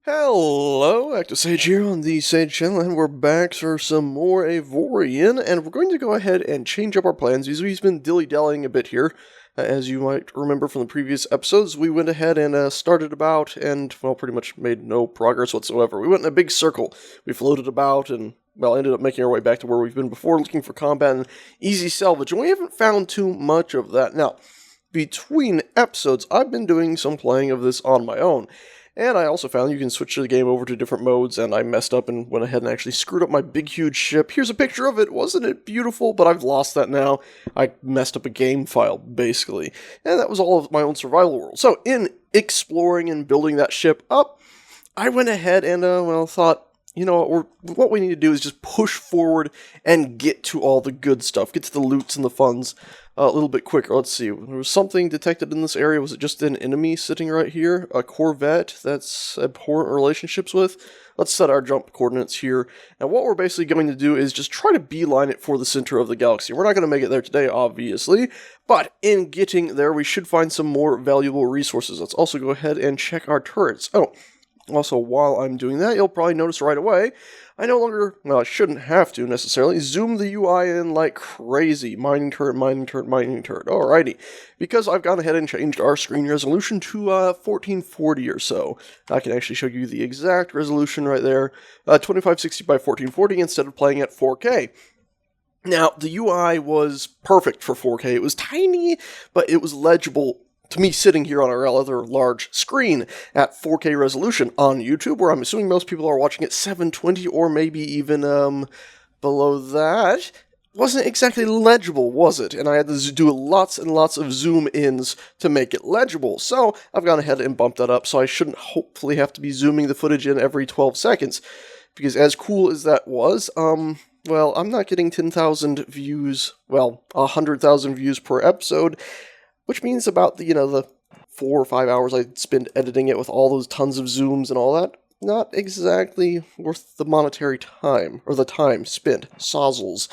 Hello, ActiveSage here on the Sage channel, and we're back for some more Avorion, and we're going to go ahead and change up our plans because we've been dilly-dallying a bit here. As you might remember from the previous episodes, we went ahead and started about and, well, pretty much made no progress whatsoever. We went in a big circle. We floated about and, well, ended up making our way back to where we've been before, looking for combat and easy salvage, and we haven't found too much of that. Now, between episodes, I've been doing some playing of this on my own. And I also found you can switch the game over to different modes, and I messed up and went ahead and actually screwed up my big, huge ship. Here's a picture of it. Wasn't it beautiful? But I've lost that now. I messed up a game file, basically. And that was all of my own survival world. So, in exploring and building that ship up, I went ahead and, thought, you know, what we need to do is just push forward and get to all the good stuff. Get to the loots and the funds a little bit quicker. Let's see. There was something detected in this area. Was it just an enemy sitting right here? A corvette that's abhorrent relationships with? Let's set our jump coordinates here. And what we're basically going to do is just try to beeline it for the center of the galaxy. We're not going to make it there today, obviously. But in getting there, we should find some more valuable resources. Let's also go ahead and check our turrets. Oh, also, while I'm doing that, you'll probably notice right away, I no longer, well, I shouldn't have to necessarily, zoom the UI in like crazy. Mining turret, mining turret, mining turret. Alrighty. Because I've gone ahead and changed our screen resolution to 1440 or so. I can actually show you the exact resolution right there. 2560 by 1440 instead of playing at 4K. Now, the UI was perfect for 4K. It was tiny, but it was legible to me sitting here on a rather large screen at 4K resolution on YouTube, where I'm assuming most people are watching at 720 or maybe even below that. Wasn't exactly legible, was it? And I had to do lots and lots of zoom-ins to make it legible. So I've gone ahead and bumped that up, so I shouldn't hopefully have to be zooming the footage in every 12 seconds. Because as cool as that was, well, I'm not getting 10,000 views, well, 100,000 views per episode, which means about the 4 or 5 hours I spend editing it with all those tons of zooms and all that, not exactly worth the monetary time, or the time spent, sozzles,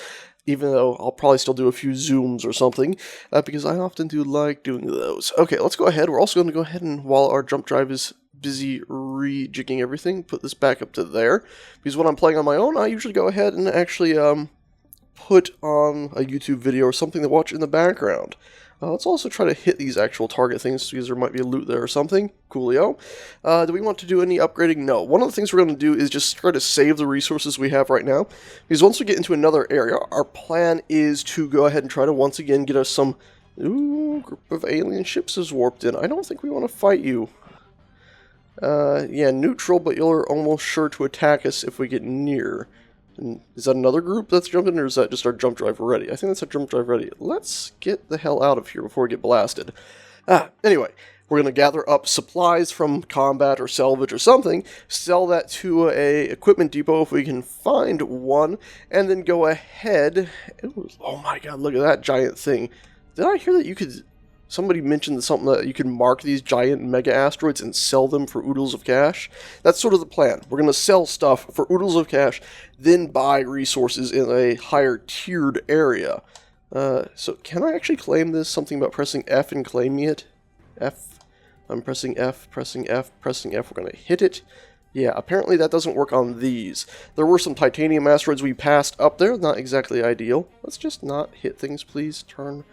even though I'll probably still do a few zooms or something, because I often do like doing those. Okay, let's go ahead. We're also going to go ahead and, while our jump drive is busy rejigging everything, put this back up to there, because when I'm playing on my own, I usually go ahead and actually put on a YouTube video or something to watch in the background. Let's also try to hit these actual target things, because there might be a loot there or something. Coolio. Do we want to do any upgrading? No. One of the things we're going to do is just try to save the resources we have right now, because once we get into another area, our plan is to go ahead and try to once again get us some... Ooh, group of alien ships is warped in. I don't think we want to fight you. Yeah, neutral, but you're almost sure to attack us if we get near. And is that another group that's jumping, or is that just our jump drive ready? I think that's our jump drive ready. Let's get the hell out of here before we get blasted. Anyway, we're going to gather up supplies from combat or salvage or something, sell that to a equipment depot if we can find one, and then go ahead... Oh my god, look at that giant thing. Did I hear that you could... Somebody mentioned something that you can mark these giant mega asteroids and sell them for oodles of cash. That's sort of the plan. We're going to sell stuff for oodles of cash, then buy resources in a higher tiered area. So can I actually claim this? Something about pressing F and claiming it? F. I'm pressing F, pressing F, pressing F. We're going to hit it. Yeah, apparently that doesn't work on these. There were some titanium asteroids we passed up there. Not exactly ideal. Let's just not hit things, please. Turn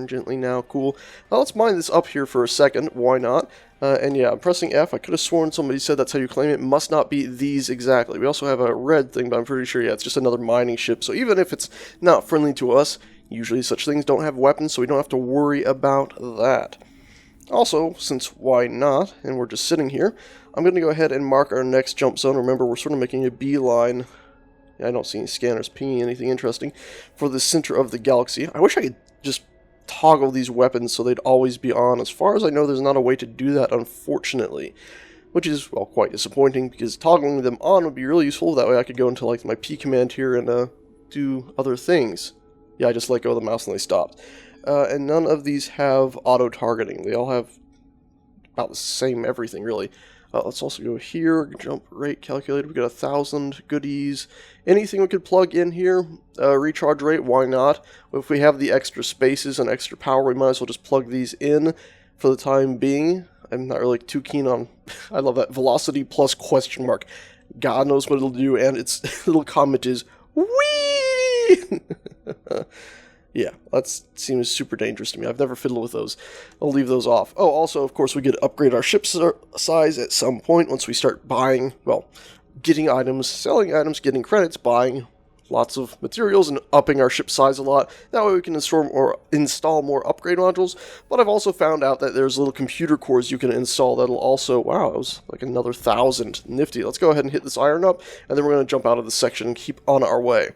gently now. Cool. Now let's mine this up here for a second. Why not? And yeah, I'm pressing F. I could have sworn somebody said that's how you claim it. It must not be these exactly. We also have a red thing, but I'm pretty sure, yeah, it's just another mining ship. So even if it's not friendly to us, usually such things don't have weapons, so we don't have to worry about that. Also, since why not, and we're just sitting here, I'm going to go ahead and mark our next jump zone. Remember, we're sort of making a beeline. Yeah, I don't see any scanners pinging anything interesting for the center of the galaxy. I wish I could just toggle these weapons so they'd always be on. As far as I know, there's not a way to do that, unfortunately, which is, well, quite disappointing, because toggling them on would be really useful. That way I could go into, like, my P command here and do other things. Yeah, I just let go of the mouse and they stopped. And none of these have auto-targeting. They all have about the same everything, really. Let's also go here, jump rate calculator. We got 1,000 goodies. Anything we could plug in here. Recharge rate, why not? If we have the extra spaces and extra power, we might as well just plug these in for the time being. I'm not really too keen on. I love that velocity plus question mark. God knows what it'll do, and its little comment is wee. Yeah, that seems super dangerous to me. I've never fiddled with those. I'll leave those off. Oh, also, of course, we get to upgrade our ship size at some point once we start buying, well, getting items, selling items, getting credits, buying lots of materials, and upping our ship size a lot. That way we can install more upgrade modules. But I've also found out that there's little computer cores you can install that'll also, wow, it was like another 1,000. Nifty. Let's go ahead and hit this iron up, and then we're going to jump out of the section and keep on our way.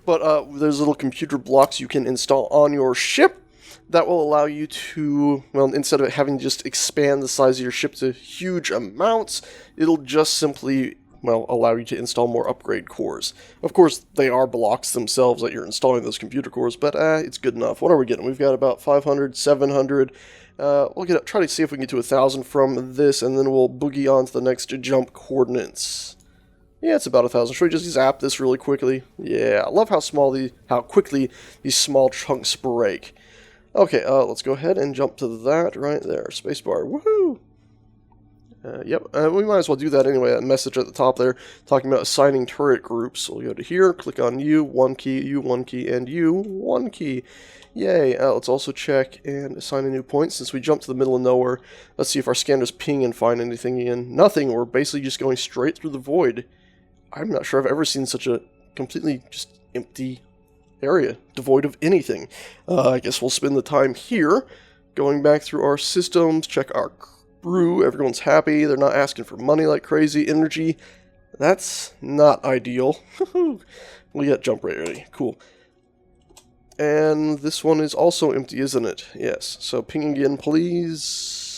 But there's little computer blocks you can install on your ship that will allow you to, well, instead of having to just expand the size of your ship to huge amounts, it'll just simply, well, allow you to install more upgrade cores. Of course, they are blocks themselves that you're installing those computer cores, but it's good enough. What are we getting? We've got about 500, 700. We'll try to see if we can get to 1,000 from this, and then we'll boogie on to the next jump coordinates. Yeah, it's about 1,000. Should we just zap this really quickly? Yeah, I love how quickly these small chunks break. Okay, let's go ahead and jump to that right there. Spacebar. Woohoo! Yep, we might as well do that anyway. That message at the top there, talking about assigning turret groups. So we'll go to here, click on you, 1 key, you, 1 key, and you, 1 key. Yay! Let's also check and assign a new point. Since we jumped to the middle of nowhere, let's see if our scanners ping and find anything in. Nothing. We're basically just going straight through the void. I'm not sure I've ever seen such a completely just empty area, devoid of anything. I guess we'll spend the time here, going back through our systems, check our crew, everyone's happy, they're not asking for money like crazy, energy. That's not ideal. We got jump rate ready, cool. And this one is also empty, isn't it? Yes, so ping again, please.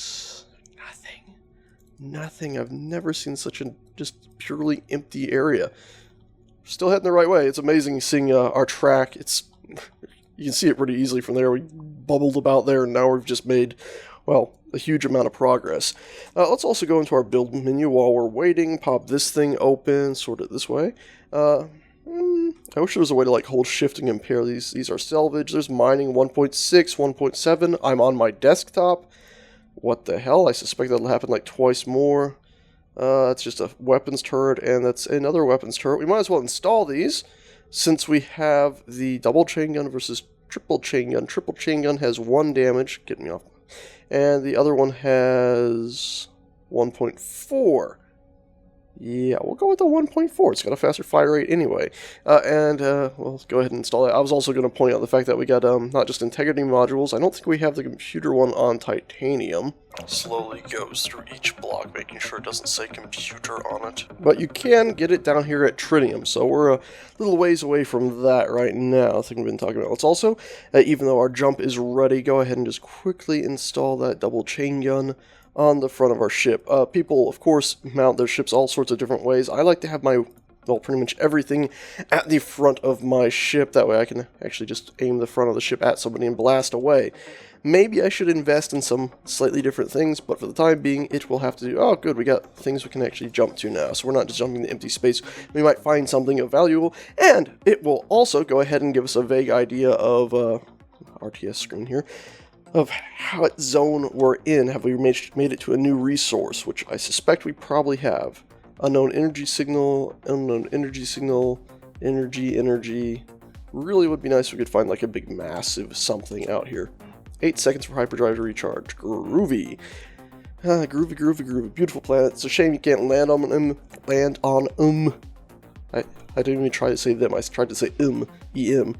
Nothing. I've never seen such a just purely empty area. Still heading the right way. It's amazing seeing our track. You can see it pretty easily from there. We bubbled about there, and now we've just made, well, a huge amount of progress. Let's also go into our build menu while we're waiting. Pop this thing open, sort it this way. I wish there was a way to like hold shift and compare these. These are salvage. There's mining 1.6, 1.7. I'm on my desktop. What the hell? I suspect that'll happen like twice more. That's just a weapons turret, and that's another weapons turret. We might as well install these, since we have the double chain gun versus triple chain gun. Triple chain gun has 1 damage, get me off, and the other one has 1.4. Yeah, we'll go with the 1.4. It's got a faster fire rate anyway. Well, let's go ahead and install that. I was also going to point out the fact that we got not just integrity modules. I don't think we have the computer one on titanium. Slowly goes through each block, making sure it doesn't say computer on it. But you can get it down here at tritium, so we're a little ways away from that right now. I think we've been talking about. Let's also, even though our jump is ready, go ahead and just quickly install that double chain gun on the front of our ship. People, of course, mount their ships all sorts of different ways. I like to have my, well, pretty much everything at the front of my ship. That way I can actually just aim the front of the ship at somebody and blast away. Maybe I should invest in some slightly different things, but for the time being, it will have to do. Oh, good, we got things we can actually jump to now, so we're not just jumping to empty space. We might find something of value, and it will also go ahead and give us a vague idea of, RTS screen here, of what zone we're in. Have we made it to a new resource, which I suspect we probably have. Unknown energy signal, energy. Really would be nice if we could find like a big massive something out here. 8 seconds for hyperdrive to recharge. Groovy. Groovy. Beautiful planet. It's a shame you can't land on them. I didn't even try to say them. I tried to say E-M.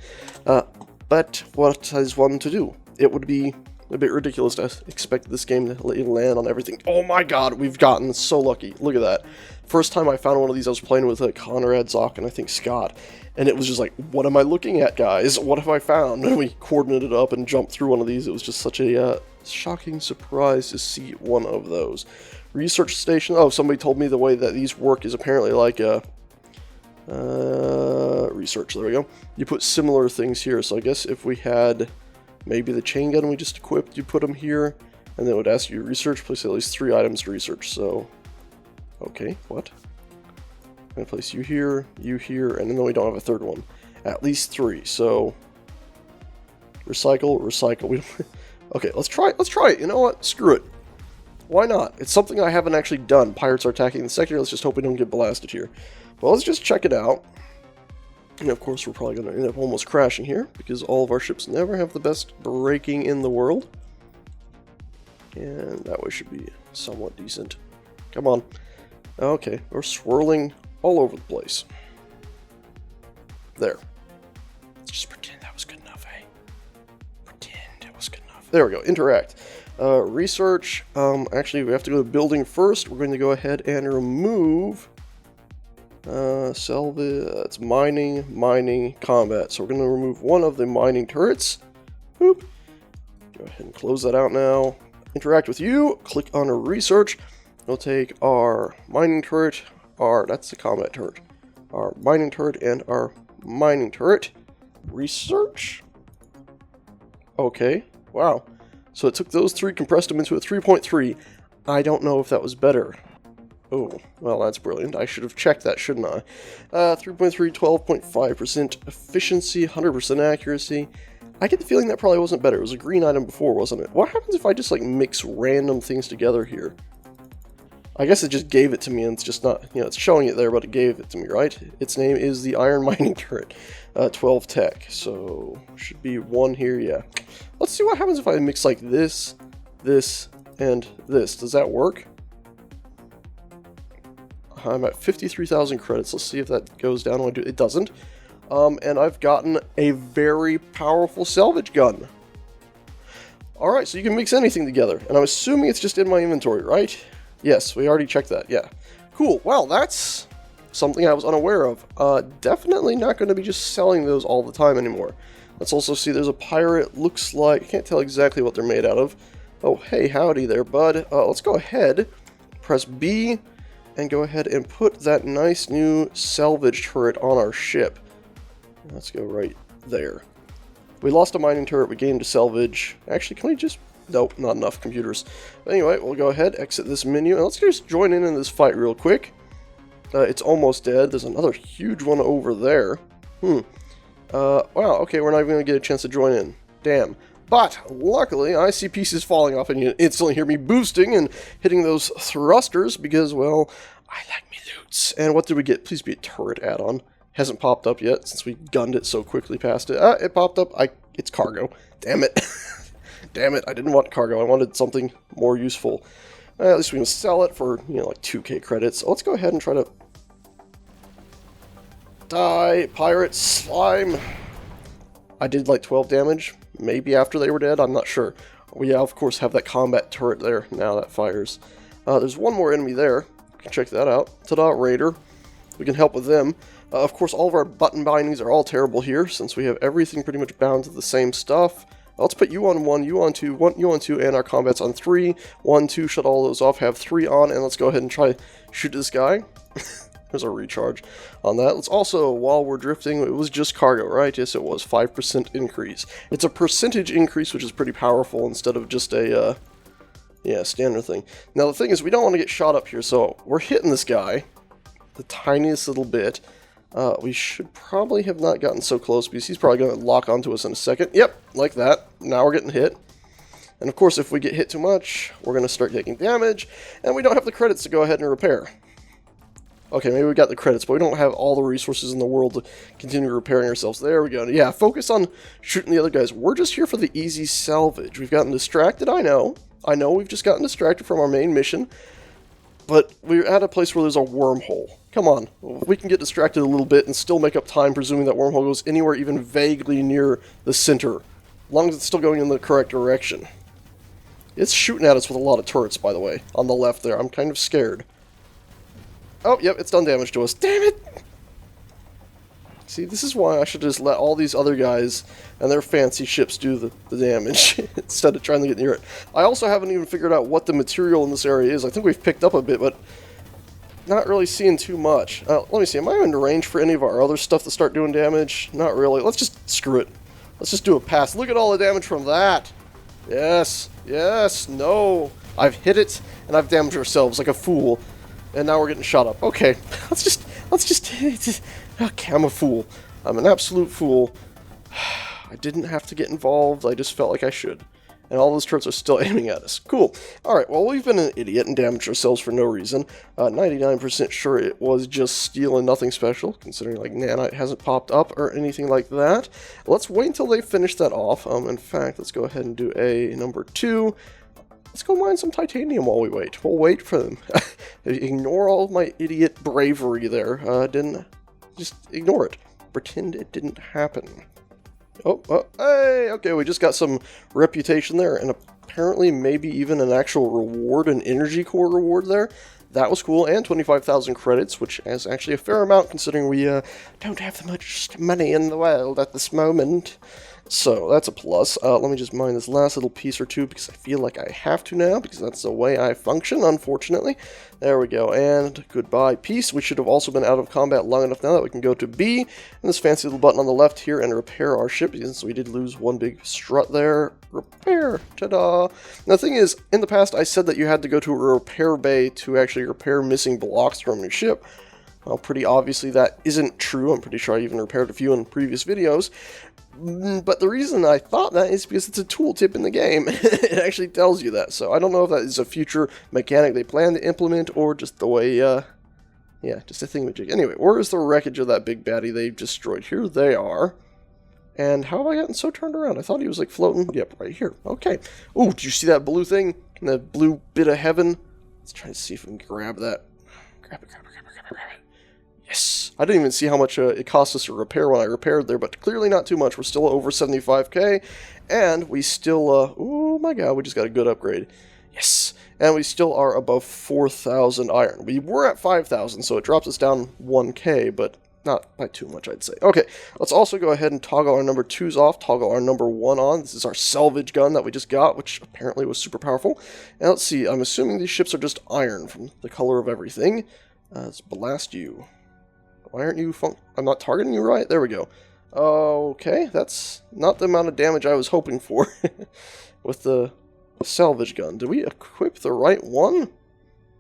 But what is one to do? It would be a bit ridiculous to expect this game to let you land on everything. Oh my god, we've gotten so lucky. Look at that. First time I found one of these, I was playing with Conrad, Zoc, and I think Scott. And it was just like, what am I looking at, guys? What have I found? And we coordinated up and jumped through one of these. It was just such a shocking surprise to see one of those. Research station. Oh, somebody told me the way that these work is apparently like a... research, there we go. You put similar things here. So I guess if we had... maybe the chain gun we just equipped, you put them here, and then it would ask you to research, place at least 3 items to research, so... okay, what? I'm gonna place you here, and then we don't have a third one. At least 3, so... recycle. Okay, let's try it, you know what? Screw it. Why not? It's something I haven't actually done. Pirates are attacking the sector. Let's just hope we don't get blasted here. But let's just check it out. And of course, we're probably going to end up almost crashing here, because all of our ships never have the best braking in the world. And that way should be somewhat decent. Come on. Okay, we're swirling all over the place. There. Let's just pretend that was good enough, eh? Pretend it was good enough. There we go. Interact. Research. Actually, we have to go to building first. We're going to go ahead and remove... it's mining, combat. So we're going to remove one of the mining turrets. Boop. Go ahead and close that out now. Interact with you. Click on research. We'll take our mining turret, that's the combat turret. Our mining turret and our mining turret. Research. Okay. Wow. So it took those three, compressed them into a 3.3. I don't know if that was better. Oh, well, that's brilliant. I should have checked that, shouldn't I? 3.3, 12.5% efficiency, 100% accuracy. I get the feeling that probably wasn't better. It was a green item before, wasn't it? What happens if I just, like, mix random things together here? I guess it just gave it to me, and it's just not, you know, it's showing it there, but it gave it to me, right? Its name is the Iron Mining Turret, 12 tech, so should be 1 here, yeah. Let's see what happens if I mix, like, this, and this. Does that work? I'm at 53,000 credits. Let's see if that goes down when I do. It doesn't. And I've gotten a very powerful salvage gun. Alright, so you can mix anything together. And I'm assuming it's just in my inventory, right? Yes, we already checked that, yeah. Cool, well, that's something I was unaware of. Definitely not going to be just selling those all the time anymore. Let's also see there's a pirate. Looks like, I can't tell exactly what they're made out of. Oh, hey, howdy there, bud. Let's go ahead, press B, and go ahead and put that nice new salvage turret on our ship. Let's go right there. We lost a mining turret, we gained a salvage. Actually, can we just... Nope, not enough computers. Anyway, we'll go ahead, exit this menu, and let's just join in this fight real quick. It's almost dead. There's another huge one over there. Wow, okay, we're not even going to get a chance to join in. Damn. But, luckily, I see pieces falling off, and you instantly hear me boosting and hitting those thrusters, because, well, I like me loots. And what did we get? Please be a turret add-on. Hasn't popped up yet, since we gunned it so quickly past it. It popped up. It's cargo. Damn it. Damn it, I didn't want cargo. I wanted something more useful. At least we can sell it for, you know, like 2k credits. So let's go ahead and try to... Die, pirate, slime. I did like 12 damage. Maybe after they were dead, I'm not sure. We, of course, have that combat turret there now that fires. There's one more enemy there. You can check that out. Ta-da, raider. We can help with them. Of course, all of our button bindings are all terrible here, since we have everything pretty much bound to the same stuff. Let's put you on 1, you on 2, you on 2, and our combat's on 3. 1, 2, shut all those off, have 3 on, and let's go ahead and try to shoot this guy. There's a recharge on that. Let's also, while we're drifting, it was just cargo, right? Yes, it was. 5% increase. It's a percentage increase, which is pretty powerful, instead of just a, yeah, standard thing. Now, the thing is, we don't want to get shot up here, so we're hitting this guy the tiniest little bit. We should probably have not gotten so close, because he's probably going to lock onto us in a second. Yep, like that. Now we're getting hit. And of course, if we get hit too much, we're going to start taking damage, and we don't have the credits to go ahead and repair. Okay, maybe we got the credits, but we don't have all the resources in the world to continue repairing ourselves. There we go. Yeah, focus on shooting the other guys. We're just here for the easy salvage. We've gotten distracted, I know. I know we've just gotten distracted from our main mission, but we're at a place where there's a wormhole. Come on, we can get distracted a little bit and still make up time, presuming that wormhole goes anywhere even vaguely near the center, as long as it's still going in the correct direction. It's shooting at us with a lot of turrets, by the way, on the left there. I'm kind of scared. Oh, yep, it's done damage to us. Damn it! See, this is why I should just let all these other guys and their fancy ships do the damage, instead of trying to get near it. I also haven't even figured out what the material in this area is. I think we've picked up a bit, but not really seeing too much. Let me see, am I in range for any of our other stuff to start doing damage? Not really. Let's just screw it. Let's just do a pass. Look at all the damage from that. Yes, yes, no. I've hit it, and I've damaged ourselves like a fool. And now we're getting shot up. Okay, let's just, okay, I'm a fool. I'm an absolute fool. I didn't have to get involved, I just felt like I should. And all those turrets are still aiming at us. Cool. Alright, well, we've been an idiot and damaged ourselves for no reason. 99% sure it was just steel and nothing special, considering, like, nanite hasn't popped up or anything like that. Let's wait until they finish that off. In fact, let's go ahead and do a number 2. Let's go mine some titanium while we wait. We'll wait for them. Ignore all of my idiot bravery there. Just ignore it. Pretend it didn't happen. Oh, hey, okay, we just got some reputation there, and apparently maybe even an actual reward, an energy core reward there. That was cool, and 25,000 credits, which is actually a fair amount considering we don't have much money in the world at this moment. So, that's a plus. Let me just mine this last little piece or two because I feel like I have to now, because that's the way I function, unfortunately. There we go, and goodbye, peace. We should have also been out of combat long enough now that we can go to B, and this fancy little button on the left here, and repair our ship, since we did lose one big strut there. Repair! Ta-da! Now, the thing is, in the past, I said that you had to go to a repair bay to actually repair missing blocks from your ship. Well, pretty obviously that isn't true. I'm pretty sure I even repaired a few in previous videos. But the reason I thought that is because it's a tooltip in the game. It actually tells you that. So I don't know if that is a future mechanic they plan to implement or just the way, yeah, just a thingamajig. Anyway, where is the wreckage of that big baddie they destroyed? Here they are. And how have I gotten so turned around? I thought he was like floating. Yep, right here. Okay. Ooh, did you see that blue thing? That blue bit of heaven? Let's try to see if we can grab that. Grab it. Yes! I didn't even see how much it cost us to repair when I repaired there, but clearly not too much. We're still over 75k, and we still, oh my god, we just got a good upgrade. Yes! And we still are above 4,000 iron. We were at 5,000, so it drops us down 1k, but not by too much, I'd say. Okay, let's also go ahead and toggle our number 2s off, toggle our number 1 on. This is our salvage gun that we just got, which apparently was super powerful. And let's see, I'm assuming these ships are just iron from the color of everything. Let's blast you. Why aren't you I'm not targeting you right? There we go. Okay, that's not the amount of damage I was hoping for with the salvage gun. Did we equip the right one?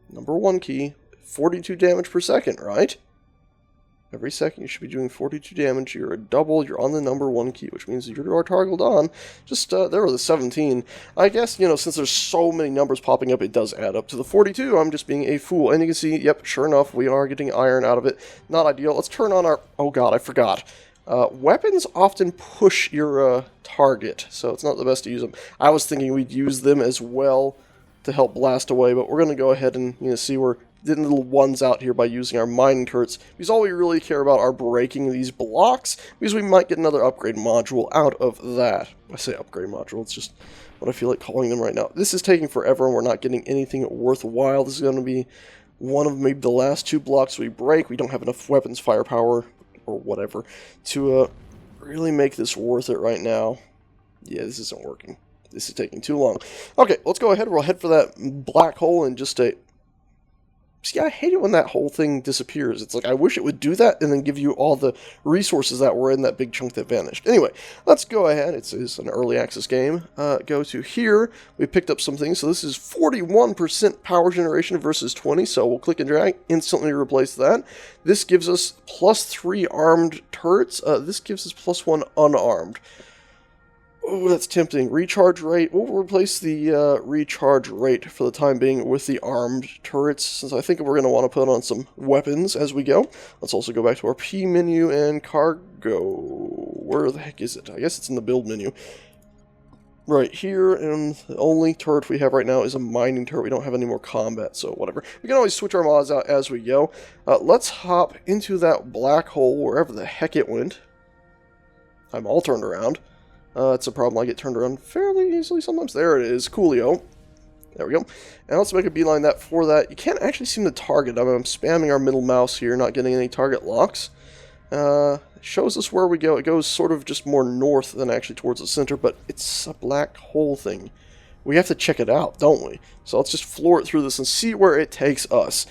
Number 1 key, 42 damage per second, right? Every second you should be doing 42 damage. You're a double, you're on the number 1 key, which means you are toggled on. Just, there were the 17. I guess, you know, since there's so many numbers popping up, it does add up to the 42. I'm just being a fool. And you can see, yep, sure enough, we are getting iron out of it. Not ideal. Let's turn on our... Oh god, I forgot. Weapons often push your target, so it's not the best to use them. I was thinking we'd use them as well to help blast away, but we're going to go ahead and, you know, see we're getting little ones out here by using our mining turrets, because all we really care about are breaking these blocks, because we might get another upgrade module out of that. I say upgrade module, it's just what I feel like calling them right now. This is taking forever, and we're not getting anything worthwhile. This is going to be one of maybe the last 2 blocks we break. We don't have enough weapons firepower, or whatever, to really make this worth it right now. Yeah, this isn't working. This is taking too long. Okay, let's go ahead. We'll head for that black hole in just a... See, I hate it when that whole thing disappears. It's like, I wish it would do that and then give you all the resources that were in that big chunk that vanished. Anyway, let's go ahead. It's an early access game. Go to here. We picked up some things. So this is 41% power generation versus 20. So we'll click and drag, instantly replace that. This gives us +3 armed turrets. This gives us +1 unarmed. Oh, that's tempting. Recharge rate. We'll replace the recharge rate for the time being with the armed turrets, since I think we're going to want to put on some weapons as we go. Let's also go back to our P menu and cargo. Where the heck is it? I guess it's in the build menu. Right here, and the only turret we have right now is a mining turret. We don't have any more combat, so whatever. We can always switch our mods out as we go. Let's hop into that black hole, wherever the heck it went. I'm all turned around. It's a problem. I get turned around fairly easily sometimes. There it is. Coolio. There we go. And let's make a beeline for that. You can't actually seem to target. I'm spamming our middle mouse here, not getting any target locks. It shows us where we go. It goes sort of just more north than actually towards the center, but it's a black hole thing. We have to check it out, don't we? So let's just floor it through this and see where it takes us.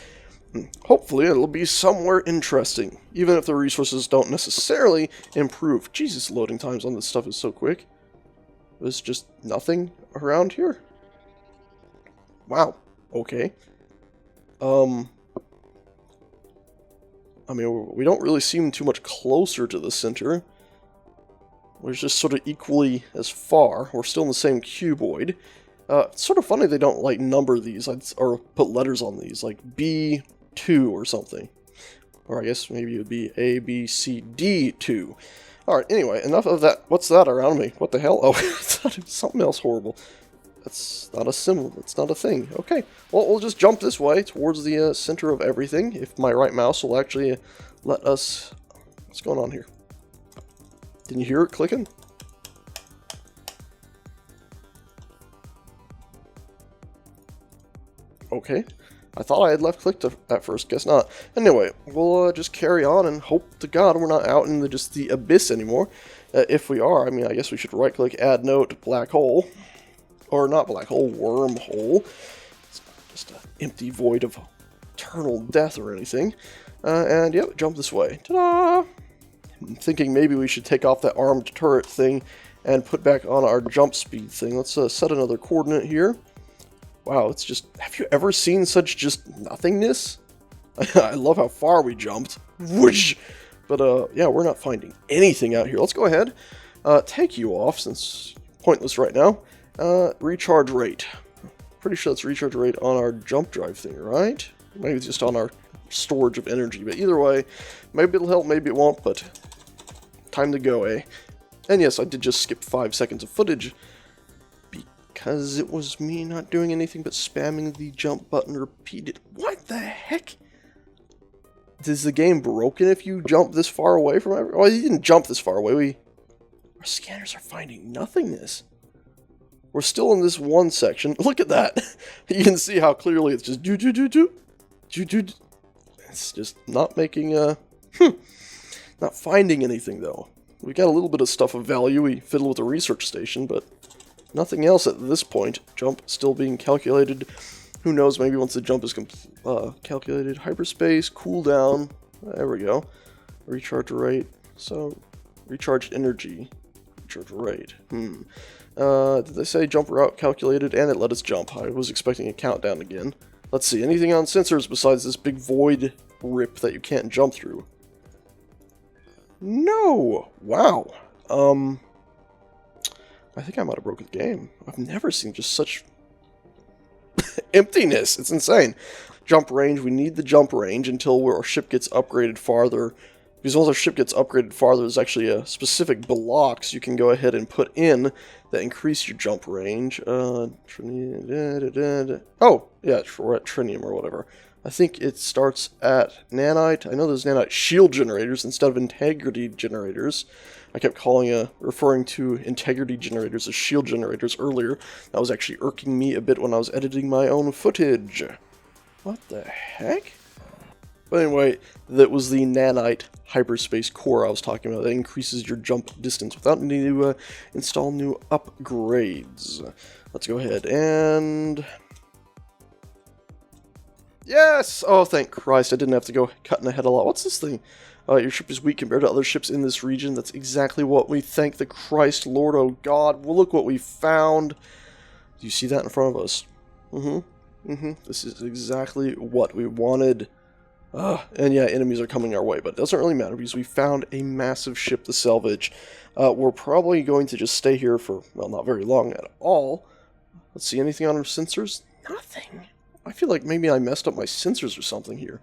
Hopefully it'll be somewhere interesting, even if the resources don't necessarily improve. Jesus, loading times on this stuff is so quick. There's just nothing around here. Wow. Okay. I mean, we don't really seem too much closer to the center. we're just sort of equally as far. We're still in the same cuboid. It's sort of funny they don't, like, number these, or put letters on these, like B2 or something. Or I guess maybe it would be A, B, C, D2. Alright, anyway, enough of that. What's that around me? What the hell? Oh, it's something else horrible. That's not a symbol. That's not a thing. Okay, well, we'll just jump this way towards the center of everything, if my right mouse will actually let us... What's going on here? Can you hear it clicking? Okay. I thought I had left-clicked at first. Guess not. Anyway, we'll just carry on and hope to God we're not out in just the abyss anymore. If we are, I mean, I guess we should right-click, add note, black hole. Or not black hole, wormhole. It's just an empty void of eternal death or anything. And yep, jump this way. Ta-da! I'm thinking maybe we should take off that armed turret thing and put back on our jump speed thing. Let's set another coordinate here. Wow, it's just... Have you ever seen such just nothingness? I love how far we jumped. Whoosh! But, yeah, we're not finding anything out here. Let's go ahead. Take you off, since pointless right now. Recharge rate. Pretty sure that's recharge rate on our jump drive thing, right? Maybe it's just on our storage of energy. But either way, maybe it'll help, maybe it won't, but... Time to go, eh? And yes, I did just skip 5 seconds of footage. Because it was me not doing anything but spamming the jump button repeated. What the heck? Is the game broken if you jump this far away from everything? Well, you didn't jump this far away. Our scanners are finding nothingness. We're still in this one section. Look at that. You can see how clearly it's just do. It's just not making not finding anything though. We got a little bit of stuff of value. We fiddle with the research station, but nothing else at this point. Jump still being calculated. Who knows, maybe once the jump is calculated. Hyperspace, cooldown. There we go. Recharge rate. So, recharged energy. Recharge rate. Did they say jump route calculated? And it let us jump. I was expecting a countdown again. Let's see. Anything on sensors besides this big void rip that you can't jump through? No! Wow. I think I might have broken the game. I've never seen just such emptiness. It's insane. Jump range. We need the jump range until our ship gets upgraded farther. Because once our ship gets upgraded farther, there's actually a specific blocks you can go ahead and put in that increase your jump range. Oh, yeah, we're at trinium or whatever. I think it starts at nanite. I know there's nanite shield generators instead of integrity generators. I kept referring to integrity generators as shield generators earlier. That was actually irking me a bit when I was editing my own footage. What the heck? But anyway, that was the nanite hyperspace core I was talking about. That increases your jump distance without needing to install new upgrades. Let's go ahead and... Yes! Oh, thank Christ, I didn't have to go cutting ahead a lot. What's this thing? Your ship is weak compared to other ships in this region. That's exactly what we thank the Christ Lord, oh God. Well, look what we found. Do you see that in front of us? This is exactly what we wanted. And yeah, enemies are coming our way, but it doesn't really matter because we found a massive ship to salvage. We're probably going to just stay here for, well, not very long at all. Let's see, anything on our sensors? Nothing. I feel like maybe I messed up my sensors or something here.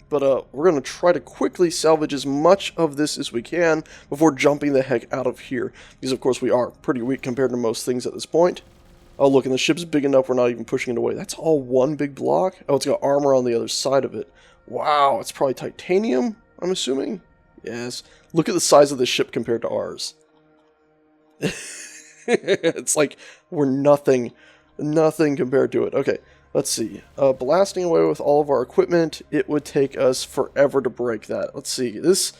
But we're going to try to quickly salvage as much of this as we can before jumping the heck out of here. Because, of course, we are pretty weak compared to most things at this point. Oh, look, and the ship's big enough we're not even pushing it away. That's all one big block? Oh, it's got armor on the other side of it. Wow, it's probably titanium, I'm assuming? Yes. Look at the size of this ship compared to ours. It's like we're nothing compared to it. Okay. Let's see. Blasting away with all of our equipment, it would take us forever to break that. Let's see. This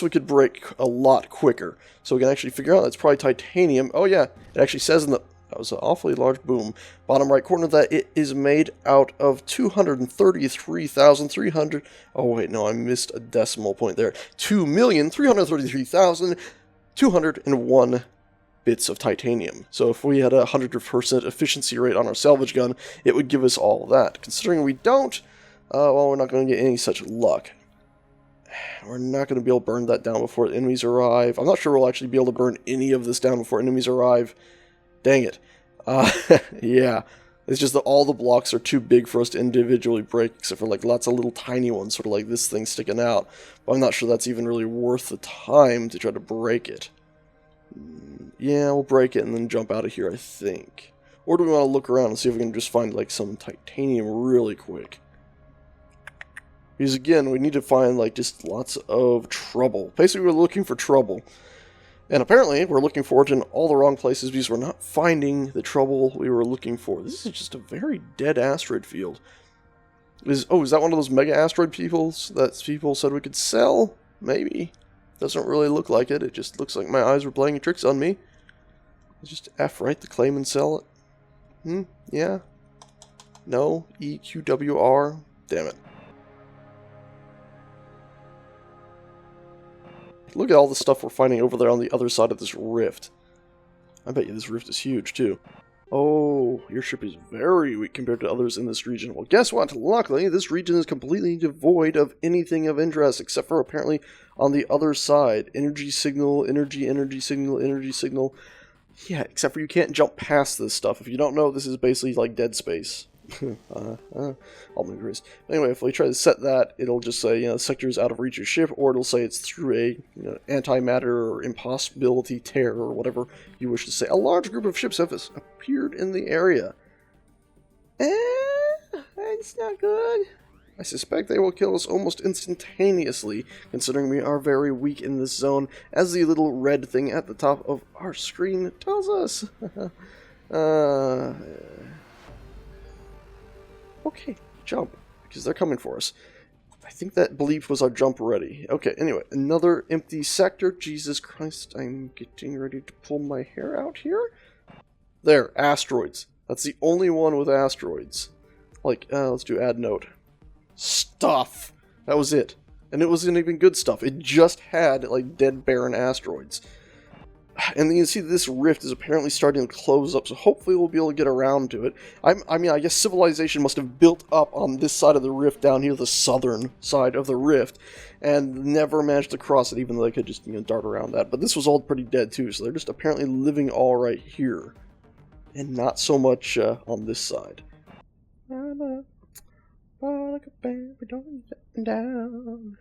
we could break a lot quicker. So we can actually figure out that's probably titanium. Oh yeah, it actually says in the... That was an awfully large boom. Bottom right corner that it is made out of 233,300... Oh wait, no, I missed a decimal point there. 2,333,201 bits of titanium. So if we had a 100% efficiency rate on our salvage gun, it would give us all of that. Considering we don't, well, we're not going to get any such luck. We're not going to be able to burn that down before the enemies arrive. I'm not sure we'll actually be able to burn any of this down before enemies arrive. Dang it. Yeah. It's just that all the blocks are too big for us to individually break, except for like lots of little tiny ones, sort of like this thing sticking out. But I'm not sure that's even really worth the time to try to break it. Yeah, we'll break it and then jump out of here, I think. Or do we want to look around and see if we can just find like some titanium really quick? Because again, we need to find like just lots of trouble. Basically, we're looking for trouble. And apparently, we're looking for it in all the wrong places because we're not finding the trouble we were looking for. This is just a very dead asteroid field. Is that one of those mega asteroid peoples that people said we could sell? Maybe. Doesn't really look like it. It just looks like my eyes were playing tricks on me. Let's just F right to claim and sell it. Yeah. No. EQWR. Damn it. Look at all the stuff we're finding over there on the other side of this rift. I bet you this rift is huge, too. Oh, your ship is very weak compared to others in this region. Well, guess what? Luckily, this region is completely devoid of anything of interest, except for apparently on the other side. Energy signal, energy signal, energy signal. Yeah, except for you can't jump past this stuff. If you don't know, this is basically like dead space. All my grace. Anyway, if we try to set that, it'll just say, the sector is out of reach of ship, or it'll say it's through a antimatter or impossibility tear, or whatever you wish to say. A large group of ships have appeared in the area. It's not good. I suspect they will kill us almost instantaneously, considering we are very weak in this zone, as the little red thing at the top of our screen tells us. Okay, jump, because they're coming for us. I think that belief was our jump ready. Okay, anyway, another empty sector. Jesus Christ, I'm getting ready to pull my hair out here. There, asteroids. That's the only one with asteroids. Like, let's do add note. Stuff! That was it. And it wasn't even good stuff. It just had, like, dead barren asteroids. And then you can see this rift is apparently starting to close up, so hopefully we'll be able to get around to it. I mean, I guess civilization must have built up on this side of the rift down here, the southern side of the rift, and never managed to cross it, even though they could just, dart around that. But this was all pretty dead, too, so they're just apparently living all right here, and not so much on this side. Like a band, we don't let down.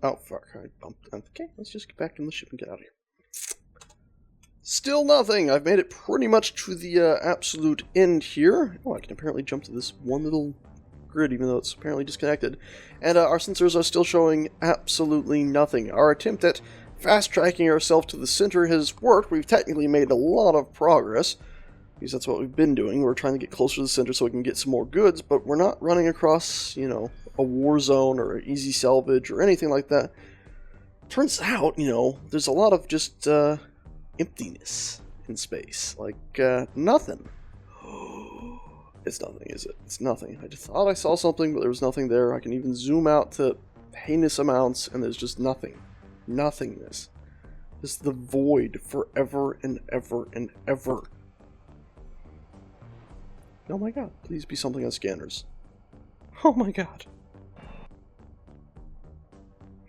Oh, fuck, I bumped. Okay, let's just get back in the ship and get out of here. Still nothing! I've made it pretty much to the absolute end here. Oh, I can apparently jump to this one little grid, even though it's apparently disconnected. And our sensors are still showing absolutely nothing. Our attempt at fast-tracking ourselves to the center has worked. We've technically made a lot of progress, because that's what we've been doing. We're trying to get closer to the center so we can get some more goods, but we're not running across, a war zone or easy salvage or anything like that. Turns out, there's a lot of just emptiness in space. Like, nothing. It's nothing, is it? It's nothing. I just thought I saw something, but there was nothing there. I can even zoom out to heinous amounts, and there's just nothing. Nothingness. Just the void forever and ever and ever. Oh my god, please be something on scanners. Oh my god.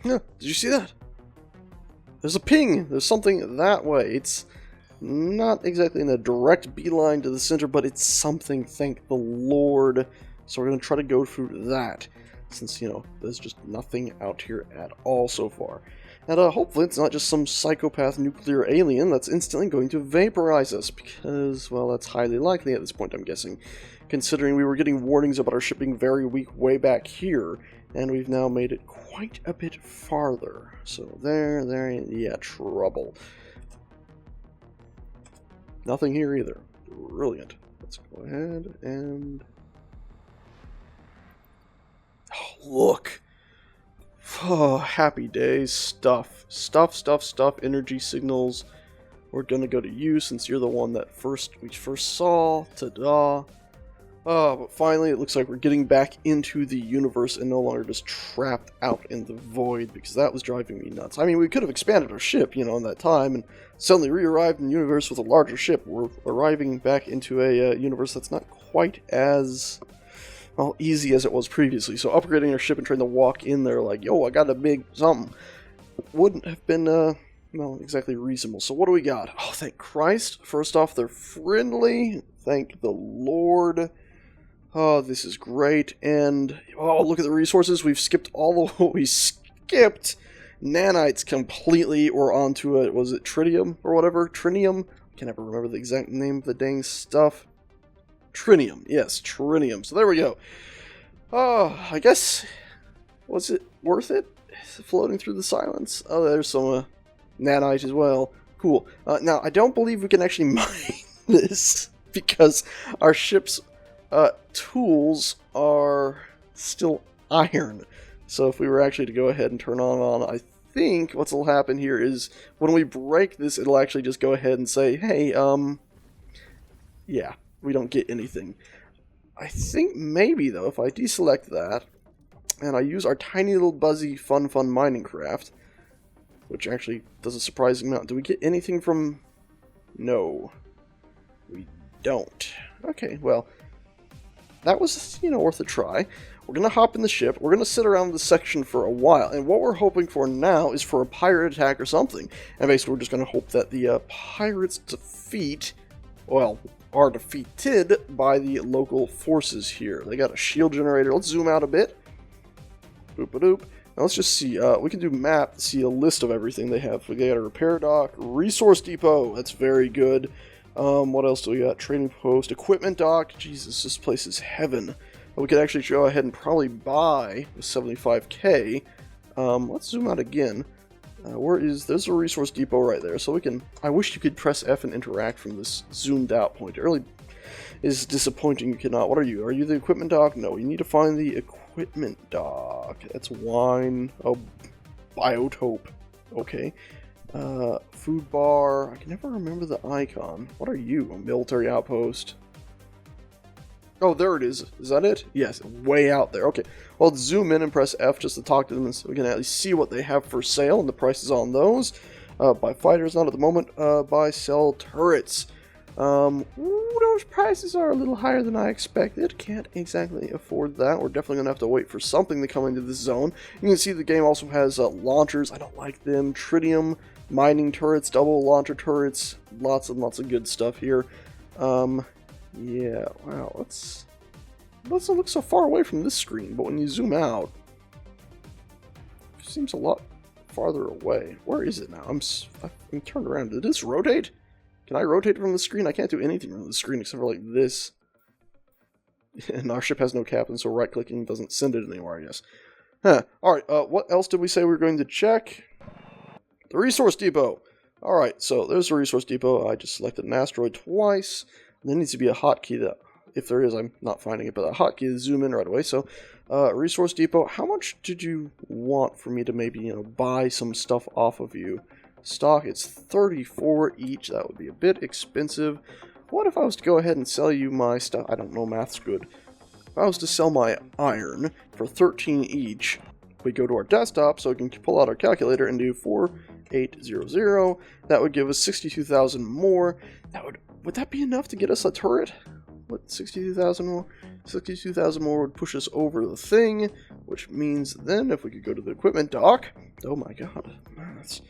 Yeah, did you see that? There's a ping! There's something that way. It's not exactly in a direct beeline to the center, but it's something, thank the Lord. So we're going to try to go through that, since, there's just nothing out here at all so far. And hopefully it's not just some psychopath nuclear alien that's instantly going to vaporize us, because, well, that's highly likely at this point, I'm guessing, considering we were getting warnings about our ship being very weak way back here, and we've now made it quite a bit farther. So there, yeah, trouble. Nothing here either. Brilliant. Let's go ahead and... Oh, look! Oh, happy days. Stuff, energy signals. We're gonna go to you since you're the one that we first saw. Ta-da. But finally, it looks like we're getting back into the universe and no longer just trapped out in the void, because that was driving me nuts. I mean, we could have expanded our ship, in that time, and suddenly re-arrived in the universe with a larger ship. We're arriving back into a universe that's not quite as, well, easy as it was previously. So upgrading our ship and trying to walk in there like, yo, I got a big something, wouldn't have been, well, exactly reasonable. So what do we got? Oh, thank Christ. First off, they're friendly. Thank the Lord. Oh, this is great, and, oh, look at the resources. We've skipped all of what we skipped. Nanites completely, or onto it, was it tritium, or whatever? Trinium? I can never remember the exact name of the dang stuff. Trinium, yes, trinium. So there we go. Oh, I guess, was it worth it? Floating through the silence? Oh, there's some nanite as well. Cool. Now, I don't believe we can actually mine this, because our ship's tools are still iron. So if we were actually to go ahead and turn on, I think what'll happen here is when we break this, it'll actually just go ahead and say, hey, yeah, we don't get anything. I think maybe, though, if I deselect that, and I use our tiny little buzzy fun mining craft, which actually does a surprising amount. Do we get anything from... No. We don't. Okay, well... That was, worth a try. We're going to hop in the ship. We're going to sit around this section for a while. And what we're hoping for now is for a pirate attack or something. And basically, we're just going to hope that the pirates are defeated by the local forces here. They got a shield generator. Let's zoom out a bit. Boop-a-doop. Now let's just see. We can do map to see a list of everything they have. We got a repair dock, resource depot. That's very good. What else do we got? Trading post, equipment dock. Jesus, this place is heaven. We could actually go ahead and probably buy with 75k. Let's zoom out again. There's a resource depot right there. So we can, I wish you could press F and interact from this zoomed out point. It really is disappointing you cannot. What are you? Are you the equipment dock? No, you need to find the equipment dock. That's wine. Oh, biotope. Okay. Food bar. I can never remember the icon. What are you? A military outpost? Oh, there it is. Is that it? Yes, way out there. Okay. Well, let's zoom in and press F just to talk to them so we can at least see what they have for sale and the prices on those. Buy fighters, not at the moment. Buy, sell turrets. Ooh, those prices are a little higher than I expected. Can't exactly afford that. We're definitely going to have to wait for something to come into this zone. You can see the game also has launchers. I don't like them. Tritium, mining turrets, double launcher turrets. Lots and lots of good stuff here. Yeah, wow, let's not look so far away from this screen, but when you zoom out, it seems a lot farther away. Where is it now? I'm turned around. Did this rotate? Can I rotate from the screen? I can't do anything from the screen except for like this. And our ship has no captain, so right-clicking doesn't send it anywhere, I guess. Huh. Alright, what else did we say we were going to check? The resource depot. Alright, so there's the resource depot. I just selected an asteroid twice. There needs to be a hotkey that, if there is, I'm not finding it, but a hotkey to zoom in right away. So, resource depot, how much did you want for me to maybe, buy some stuff off of you? Stock, it's 34 each. That would be a bit expensive. What if I was to go ahead and sell you my stuff? I don't know, math's good. If I was to sell my iron for 13 each, we go to our desktop, so we can pull out our calculator and do 4800. That would give us 62,000 more. Would that be enough to get us a turret? What, 62,000 more? 62,000 more would push us over the thing, which means then if we could go to the equipment dock, oh my god, that's,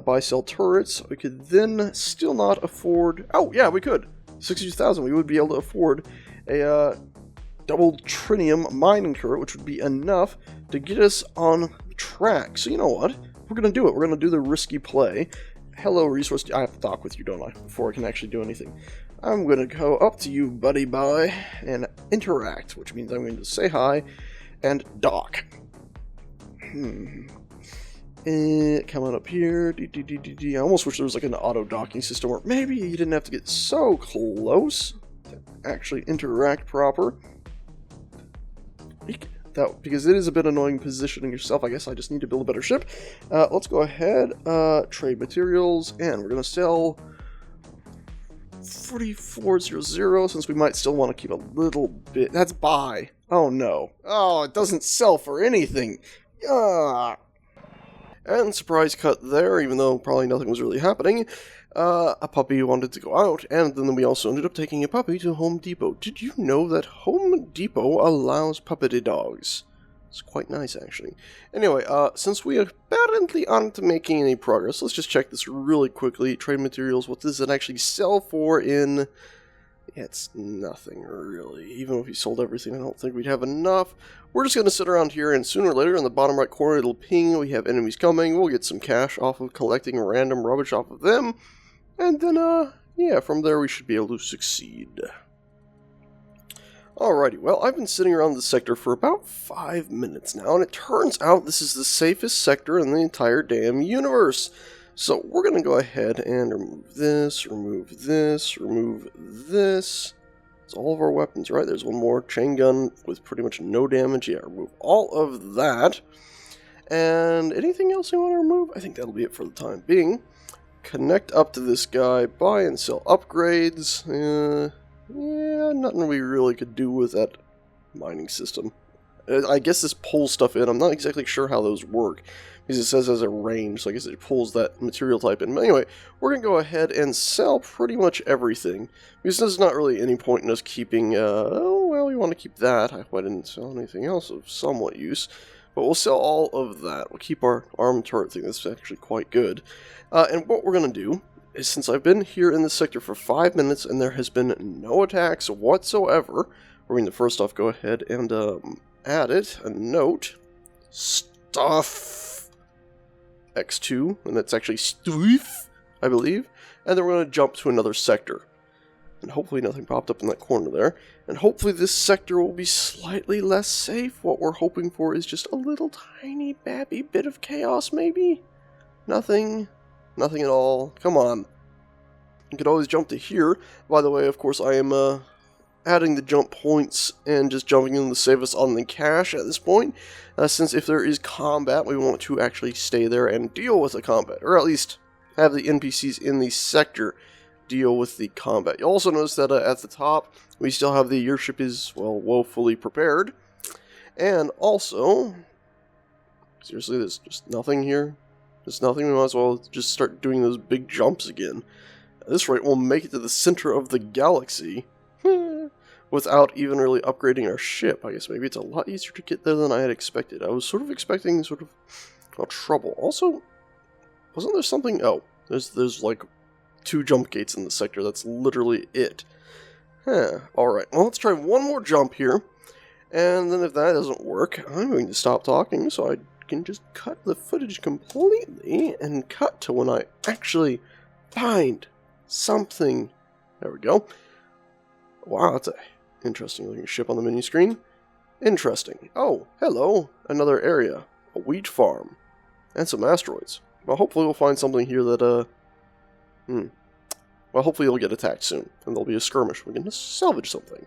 buy sell turrets, we could then still not afford, oh yeah, we could, 62,000, we would be able to afford a double trinium mining turret, which would be enough to get us on track. So you know what, we're going to do it, we're going to do the risky play. Hello, resource. I have to talk with you, don't I? Before I can actually do anything. I'm going to go up to you, buddy boy, and interact, which means I'm going to say hi and dock. Coming up here. I almost wish there was like an auto docking system where maybe you didn't have to get so close to actually interact proper. Because it is a bit annoying positioning yourself. I guess I just need to build a better ship. Let's go ahead, trade materials, and we're going to sell 4400, since we might still want to keep a little bit. That's buy. Oh no. Oh, it doesn't sell for anything. Ah. And surprise cut there, even though probably nothing was really happening. A puppy wanted to go out, and then we also ended up taking a puppy to Home Depot. Did you know that Home Depot allows puppety dogs? It's quite nice, actually. Anyway, since we apparently aren't making any progress, let's just check this really quickly. Trade materials, what does it actually sell for in... Yeah, it's nothing, really. Even if we sold everything, I don't think we'd have enough. We're just going to sit around here, and sooner or later, in the bottom right corner, it'll ping. We have enemies coming. We'll get some cash off of collecting random rubbish off of them. And then, yeah, from there we should be able to succeed. Alrighty, well, I've been sitting around this sector for about 5 minutes now, and it turns out this is the safest sector in the entire damn universe. So we're going to go ahead and remove this, remove this, remove this. It's all of our weapons, right? There's one more chain gun with pretty much no damage. Yeah, remove all of that. And anything else you want to remove? I think that'll be it for the time being. Connect up to this guy, buy and sell upgrades. Yeah, nothing we really could do with that mining system. I guess this pulls stuff in. I'm not exactly sure how those work, because it says as a range, so I guess it pulls that material type in. But anyway, we're going to go ahead and sell pretty much everything, because there's not really any point in us keeping, oh, well, we want to keep that. I didn't sell anything else of somewhat use, but we'll sell all of that. We'll keep our armed turret thing. That's actually quite good. And what we're going to do is, since I've been here in this sector for 5 minutes and there has been no attacks whatsoever, we're going to first off go ahead and add it, a note, stuff, X2, and that's actually stuff, I believe, and then we're going to jump to another sector. And hopefully nothing popped up in that corner there, and hopefully this sector will be slightly less safe. What we're hoping for is just a little tiny babby bit of chaos, maybe? Nothing at all. Come on. You could always jump to here. By the way, of course, I am adding the jump points and just jumping in to save us on the cash at this point. Since if there is combat, we want to actually stay there and deal with the combat. Or at least have the NPCs in the sector deal with the combat. You'll also notice that at the top, we still have the your ship is, well, woefully prepared. And also, seriously, there's just nothing here. There's nothing. We might as well just start doing those big jumps again. At this rate, we'll make it to the center of the galaxy without even really upgrading our ship. I guess maybe it's a lot easier to get there than I had expected. I was sort of expecting sort of, well, trouble. Also, wasn't there something? Oh, there's like 2 jump gates in the sector. That's literally it. Alright, well, let's try one more jump here. And then if that doesn't work, I'm going to stop talking so I can just cut the footage completely and cut to when I actually find something. There we go. Wow, that's an interesting looking ship on the menu screen. Interesting. Oh, hello. Another area. A wheat farm. And some asteroids. Well, hopefully we'll find something here that, well, hopefully you'll get attacked soon. And there'll be a skirmish. We're going to salvage something.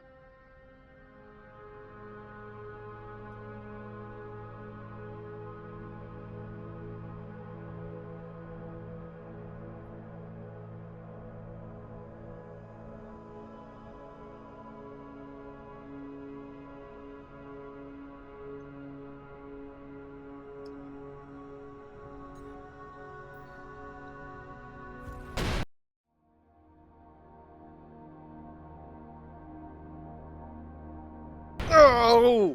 Oh!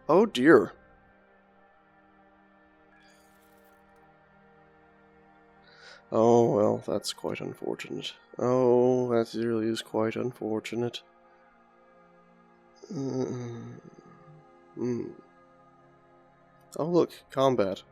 Oh dear. Oh, well, that's quite unfortunate. Oh, that really is quite unfortunate. Oh, look, combat.